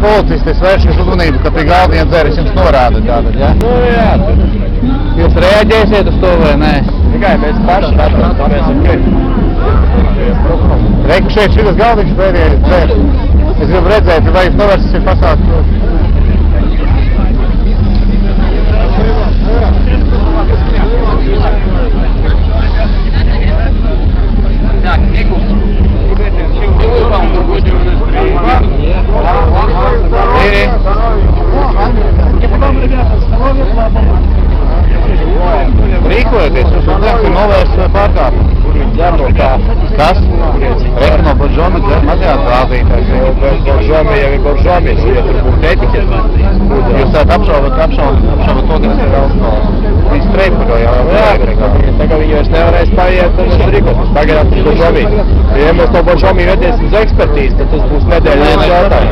Policisti vēršas uzmanību, ka pie galdiņa dzeris jums norāda tātad, ja? Nu, jā. Jūs reaģēsiet uz to vai nē? Tikai mēs paši redzam, tā mēs Reku šeit šitas galdiņš pēdējais dzer. Es gribu redzēt, vai jūs novērsīsiet pasākt. Rīkojoties, jūs uzdevums ir novērst pārkāpumu. Kas? Reku no Boržomi dzer mazajā krāzītājs. Boržomi jau ir Boržomi, ja tur būtu etiķeti. Jūs tātad apšaubat to, kas ir alkohols. Viņi streipuļo jau. Tagad viņi vairs nevarēs paiet un es rīkot. Pagaidām tas Boržomi. Ja mēs to Boržomi vediesim uz ekspertīzi, tad tas būs nedēļas jautājums.